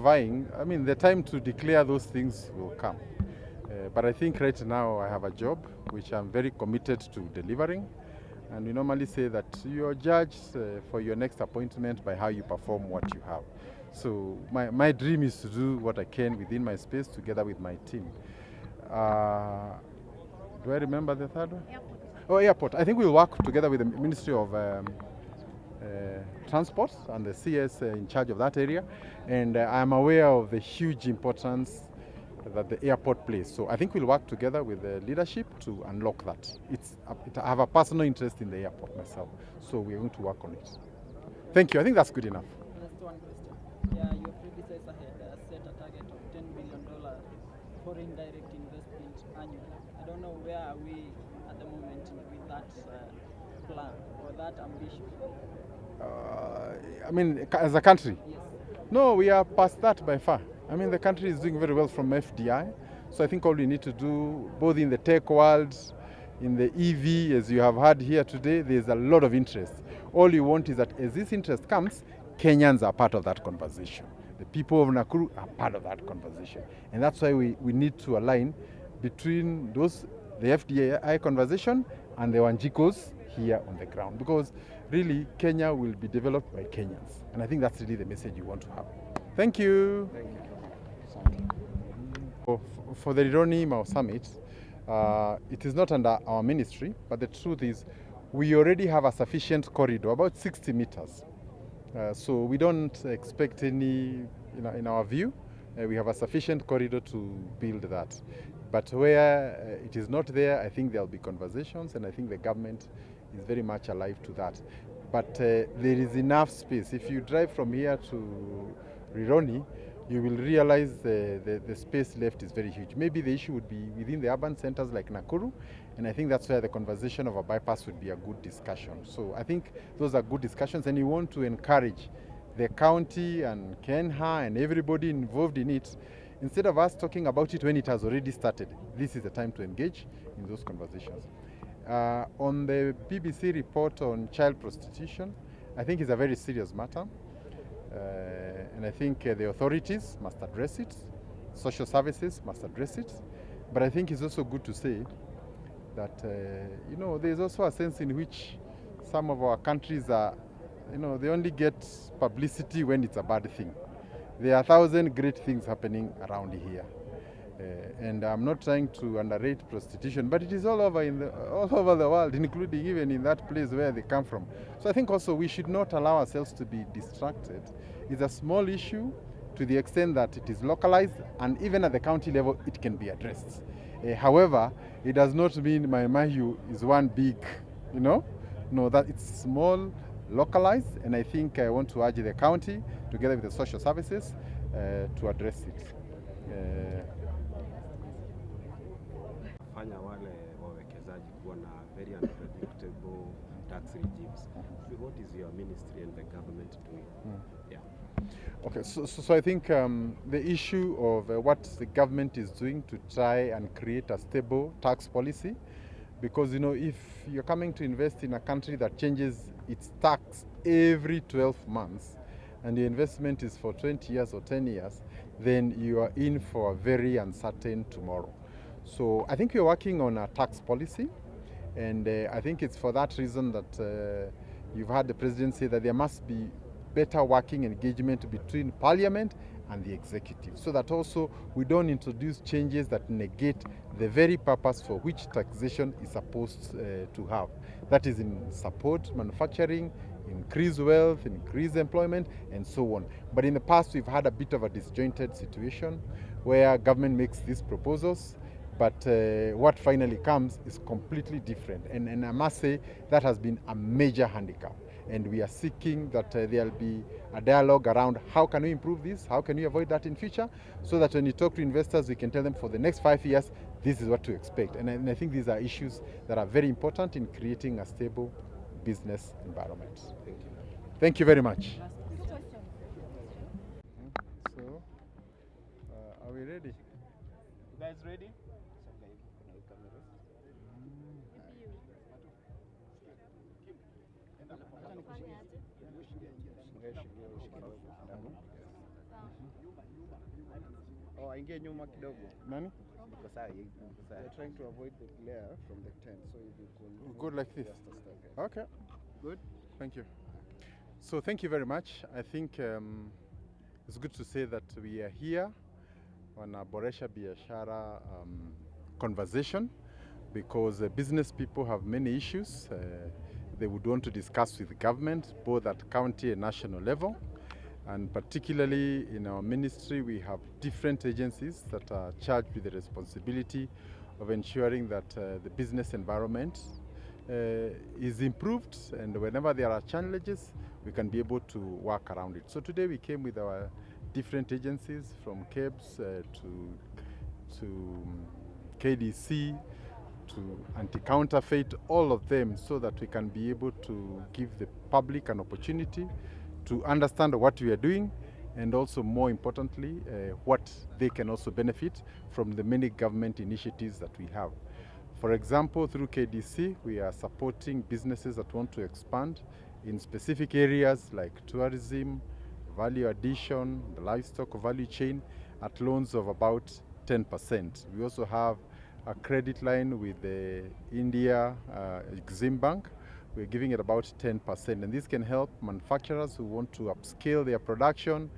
vying, I mean, the time to declare those things will come. But I think right now I have a job which I'm very committed to delivering. And we normally say that you're judged for your next appointment by how you perform what you have. So my dream is to do what I can within my space together with my team. Do I remember the third one? Airport. Oh, airport. I think we'll work together with the Ministry of Transport and the CS in charge of that area. And I'm aware of the huge importance that the airport plays. So I think we'll work together with the leadership to unlock that. I have a personal interest in the airport myself, so we're going to work on it. Thank you. I think that's good enough. Just one question. Yeah, your predecessor had set a target of $10 billion foreign direct investment annually. I don't know where are we at the moment with that plan or that ambition. I mean, as a country? Yes. No, we are past that by far. I mean, the country is doing very well from FDI. So I think all we need to do, both in the tech world, in the EV, as you have heard here today, there's a lot of interest. All you want is that as this interest comes, Kenyans are part of that conversation. The people of Nakuru are part of that conversation. And that's why we need to align between the FDI conversation and the Wanjikos here on the ground. Because really, Kenya will be developed by Kenyans. And I think that's really the message you want to have. Thank you. Thank you. For the Rironi Mao Summit, it is not under our ministry, but the truth is we already have a sufficient corridor, about 60 meters. So we don't expect any, in our view, we have a sufficient corridor to build that. But where it is not there, I think there'll be conversations, and I think the government is very much alive to that. But there is enough space. If you drive from here to Rironi, you will realize the space left is very huge. Maybe the issue would be within the urban centers like Nakuru, and I think that's where the conversation of a bypass would be a good discussion. So I think those are good discussions, and you want to encourage the county and Kenha and everybody involved in it. Instead of us talking about it when it has already started, this is the time to engage in those conversations. On the BBC report on child prostitution, I think it's a very serious matter. And I think the authorities must address it, social services must address it. But I think it's also good to say that, there's also a sense in which some of our countries are, they only get publicity when it's a bad thing. There are 1,000 great things happening around here. And I'm not trying to underrate prostitution, but it is all over the world, including even in that place where they come from. So I think also we should not allow ourselves to be distracted. It's a small issue to the extent that it is localized, and even at the county level, it can be addressed. However, it does not mean my Mahiu is one big, no, that it's small, localized, and I think I want to urge the county, together with the social services, to address it. Fanya wale wawekezaji kuwa na very unpredictable tax regimes. What is your ministry and the government doing? Yeah. Okay, so I think the issue of what the government is doing to try and create a stable tax policy, because if you're coming to invest in a country that changes its tax every 12 months, and the investment is for 20 years or 10 years, then you are in for a very uncertain tomorrow. So I think we're working on a tax policy, and I think it's for that reason that you've heard the president say that there must be better working engagement between parliament and the executive, so that also we don't introduce changes that negate the very purpose for which taxation is supposed to have. That is in support manufacturing, increase wealth, increase employment, and so on. But in the past, we've had a bit of a disjointed situation where government makes these proposals, but what finally comes is completely different. And I must say that has been a major handicap. And we are seeking that there'll be a dialogue around how can we improve this, how can we avoid that in future, so that when you talk to investors, we can tell them for the next 5 years, this is what to expect. And I think these are issues that are very important in creating a stable business environment. Thank you. Thank you very much. So, are we ready? You guys ready? sawa, ingie nyuma kidogo. Nani? Iko sawa, iko sawa. We're trying to avoid the glare from the tent, so if you could Good like this. just a step, yeah. Okay. Good. Thank you. So thank you very much. I think it's good to say that we are here on a Boresha Biashara conversation because business people have many issues they would want to discuss with the government, both at county and national level. And particularly in our ministry, we have different agencies that are charged with the responsibility of ensuring that the business environment is improved, and whenever there are challenges, we can be able to work around it. So today we came with our different agencies from KEBS to KDC, to anti-counterfeit, all of them, so that we can be able to give the public an opportunity to understand what we are doing, and also more importantly, what they can also benefit from the many government initiatives that we have. For example, through KDC, we are supporting businesses that want to expand in specific areas like tourism, value addition, the livestock value chain, at loans of about 10%. We also have a credit line with the India Exim Bank. We're giving it about 10%, and this can help manufacturers who want to upscale their production,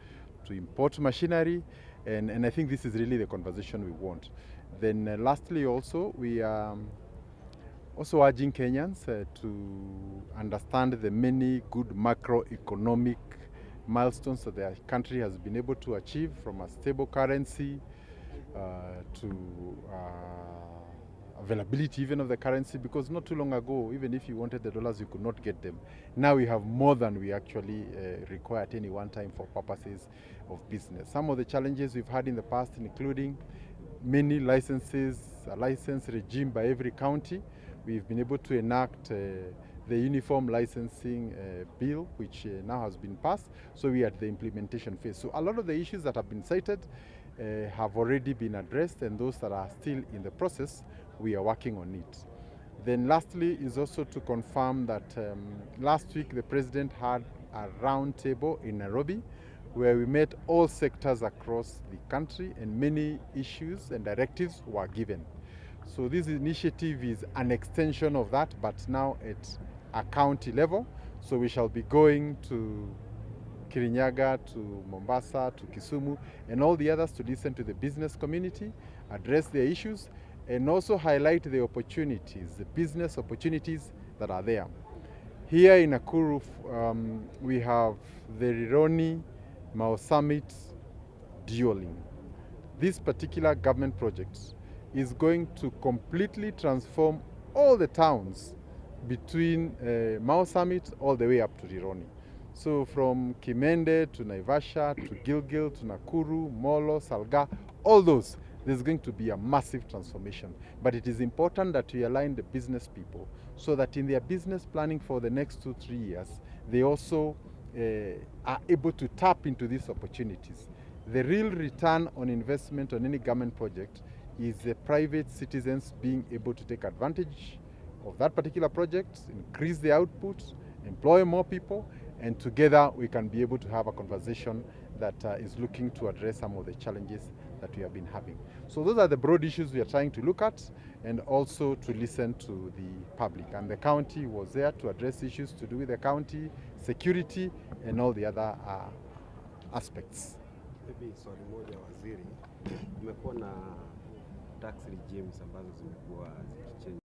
to import machinery, and I think this is really the conversation we want. Then lastly also, we are also urging Kenyans to understand the many good macroeconomic milestones that their country has been able to achieve, from a stable currency to availability even of the currency, because not too long ago, even if you wanted the dollars, you could not get them. Now we have more than we actually require at any one time for purposes of business. Some of the challenges we've had in the past, including many licenses, a license regime by every county. We've been able to enact the uniform licensing bill, which now has been passed. So we are at the implementation phase. So a lot of the issues that have been cited have already been addressed, and those that are still in the process, we are working on it. Then lastly is also to confirm that last week the President had a round table in Nairobi where we met all sectors across the country, and many issues and directives were given. So this initiative is an extension of that, but now at a county level. So we shall be going to Kirinyaga, to Mombasa, to Kisumu, and all the others to listen to the business community, address their issues, and also highlight the opportunities, the business opportunities that are there. Here in Nakuru, we have the Rironi Mau Summit dueling. This particular government project is going to completely transform all the towns between Mau Summit all the way up to Rironi. So from Kimende to Naivasha to Gilgil to Nakuru, Molo, Salga, all those, there's going to be a massive transformation. But it is important that we align the business people so that in their business planning for the next 2-3 years, they also are able to tap into these opportunities. The real return on investment on any government project is the private citizens being able to take advantage of that particular project, increase the output, employ more people, and together we can be able to have a conversation that is looking to address some of the challenges that we have been having. So those are the broad issues we are trying to look at, and also to listen to the public. And the county was there to address issues to do with the county, security, and all the other aspects. Maybe swali moja waziri, kumekuwa na tax regimes ambazo zimekuwa zikichange